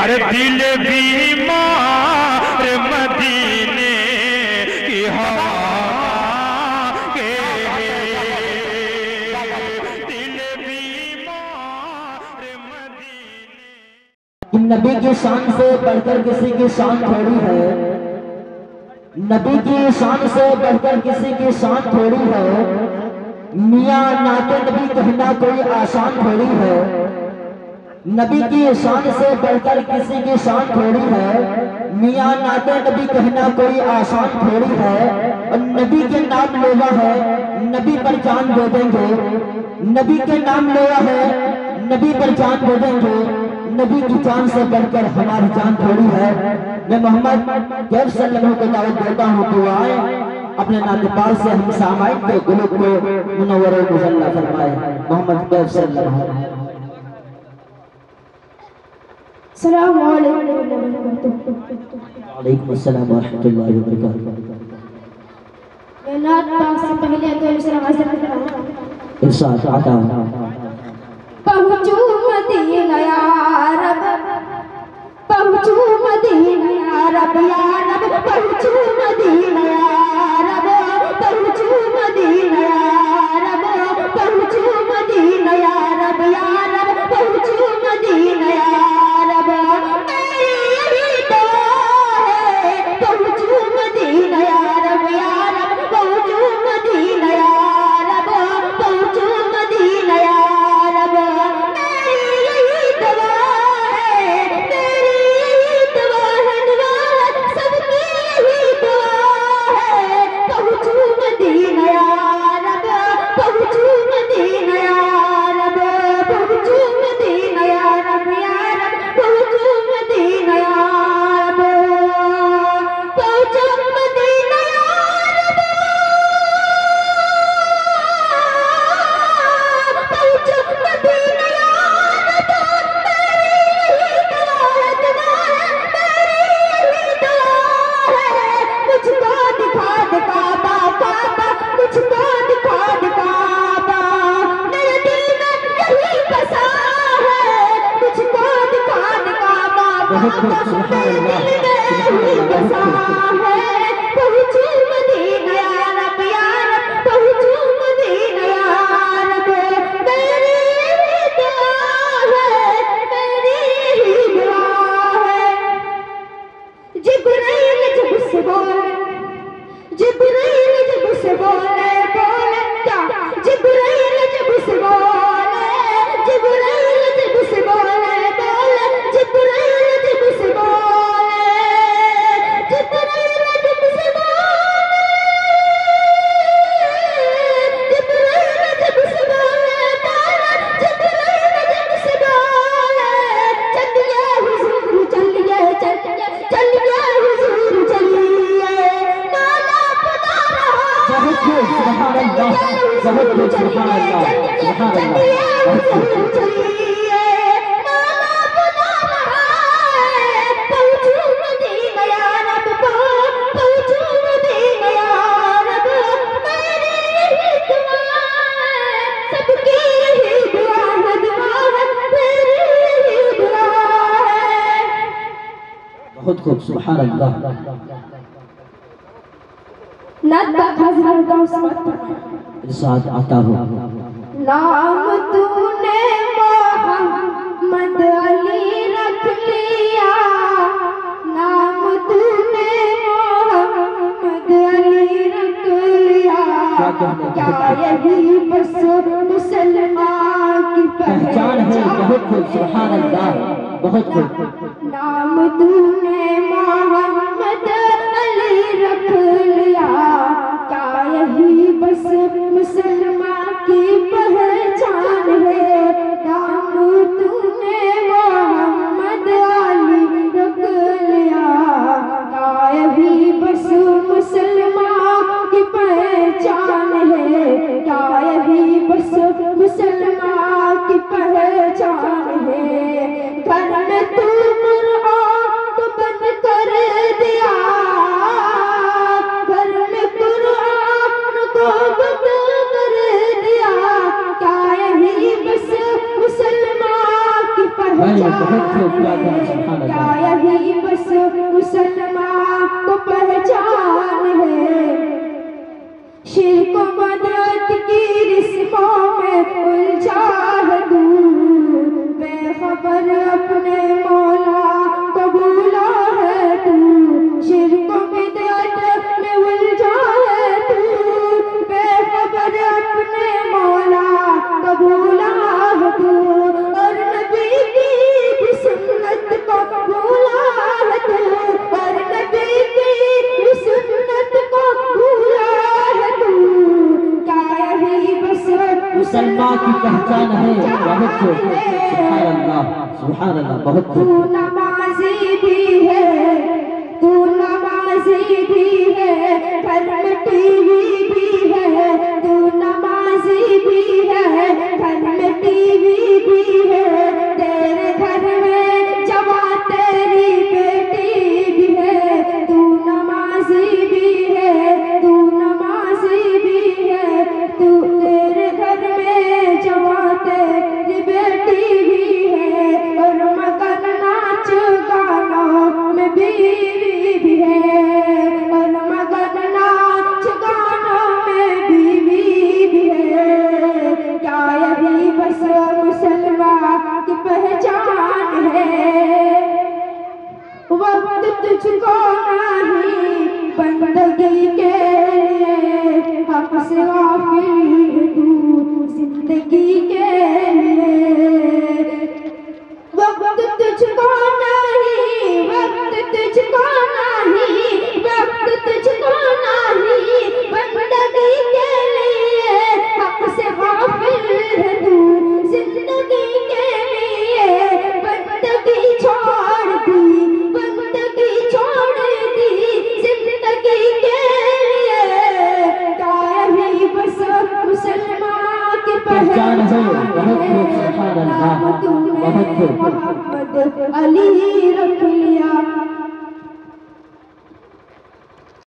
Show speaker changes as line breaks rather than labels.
अरे दिल बीमार मदीने की हवा के, दिल बीमार मदीने।
नबी की शान से बढ़कर किसी की शान थोड़ी है, नबी की शान से बढ़कर किसी की शान थोड़ी है। मियाँ नाते नबी कहना कोई आसान थोड़ी है। नबी की शान से बढ़कर किसी की शान थोड़ी है। मियाँ नाते नबी कहना कोई आसान थोड़ी है। और नबी के नाम लेवा है, नबी पर जान दे देंगे। नबी के नाम लेवा है, नबी पर जान दे देंगे। नबी की जान से बढ़कर हमारी जान थोड़ी है। मैं मोहम्मद कैफ सल्लल्लाहु को दावत देता हूँ कि आए अपने नातेपाल से हम सामाइन के गुलों को मुनव्वर मुजल्ला फरमाए। मोहम्मद कैफ सल्लल्लाहु
अस्सलाम वालेकुम
अस्सलाम व रहमतुल्लाहि व बरकातहू।
मैं नात पाक से पहले तो सलाम अर्ज़ करता हूं।
इरशाद आता
पहुंचू मदीना या रब, पहुंचू मदीना या रब, या रब पहुंचू मदीना या रब, पहुंचू मदीना या रब, पहुंचू मदीना या रब, या रब पहुंचू मदीना या रब। मेरी यही दुआ है, पहुंचू मदीना या रब, या रब पहुंचू मदीना या रब, पहुंचू मदीना या रब। मेरी यही दुआ है, मेरी यही दुआ है, दुआ है सबकी यही दुआ है। पहुंचू मदीना या रब, पहुंचू मदीना या रब, पहुंचू मदीना या रब, या रब पहुंचू मदीना या रब, पहुंचू मदीना या रब, पहुंचू मदीना या रब। मेरी यही दुआ है, दुआ है मेरी यही दुआ है। मुझको दिखा दे काबा, काबा मुझको दिखा दे काबा। मेरे दिल में यही बसा है, मुझको दिखा दे काबा, काबा मेरे दिल में यही बसा है। पहुंचू मदीना या रब, या रब पहुंचू मदीना या रब। मेरी यही दुआ है, मेरी यही दुआ है। जिब्राइल जब से बोले, जिब्राइल जब से बोले, बोले क्या? जिब्राइल जब से बोले, जिब्राइल जब से बोले, बोले जिब्राइल जब से बोले, जिब्राइल जब से बोले, जिब्राइल जब से बोले, बोले जिब्राइल जब से बोले। चलिए हुजूर चलिए, चलिए चलिए हुजूर चलिए, मौला बुला रहा है।
बहुत खूब, सुभान अल्लाह, बहुत खूब, सुभान अल्लाह, सुभान
चलिए हुजूर
अल्लाह।
चलिए, मौला बुला रहा है। पहुंचू मदीना या रब, पहुंचू मदीना या रब। मेरी यही दुआ है, सबकी यही दुआ है, दुआ है मेरी यही दुआ है।
बहुत खूब, सुभान अल्लाह।
नात पाक हाजिर गाँव समाप्त।
इरशाद आता हो
नाम तूने मोहम्मद अली रख लिया, नाम तूने मोहम्मद अली रख लिया। क्या यही बस मुसलमान की
पहचान है? बहुत खूब, सुभान अल्लाह, बहुत खूब।
नाम तूने मोहम्मद अली रख लिया। क्या यही बस मुसलमान की पहचान है? नाम तूने मोहम्मद अली रख लिया। क्या यही बस मुसलमान की पहचान है? क्या यही बस मुसलमान की पहचान है? घर में तू कुरान तो बंद कर दिया, घर में कुरान को बंद
खूब क्या कहें, सुभान
क्या
अल्लाह।
यही बस मुसलमान को पहचान है। शिर्क मदद की रिस्मों में उलझा है तू, बेखबर अपने मौला को भूला है तू। शिर्क मदद में उलझा है तू, बेखबर अपने मौला को भूला है तू। और नबी की सुन्नत को भूला है तू, और नबी की सुन्नत को भूला है तू। क्या यही बस
मुसलमान की पहचान है, बहुत खूब, सुभान अल्लाह, सुभान अल्लाह, बहुत
तू
खूब।
नमाजी भी है, तू नमाजी भी है, घर में टीवी भी है। तू नमाजी भी है, घर में टीवी भी है। तेरे घर में जवां तेरी बेटी भी है। तू नमाजी भी है, तू नमाजी भी है। तू तेरे घर में जवां तेरी बेटी भी है। और मगर नाच गानों में बीवी भी है। और मगर नाच गानों में बीवी भी है। क्या यही बस मुसलमान की पहचान है। वक्त तुझको नहीं बंदगी के लिए, हक से गाफिल तू जिंदगी के लिए। वक्त तुझको नहीं, वक्त तुझको नहीं, वक्त तुझको नहीं बंदगी के लिए, हक से गाफिल है तू जिंदगी के लिए। बंदगी छोड़ दी, बंदगी छोड़ दी जिंदगी के लिए। क्या यही बस मुसलमान की
पहचान है, बहुत खूब, सुभान अल्लाह, बहुत खूब।
मोहम्मद अली रख लिया।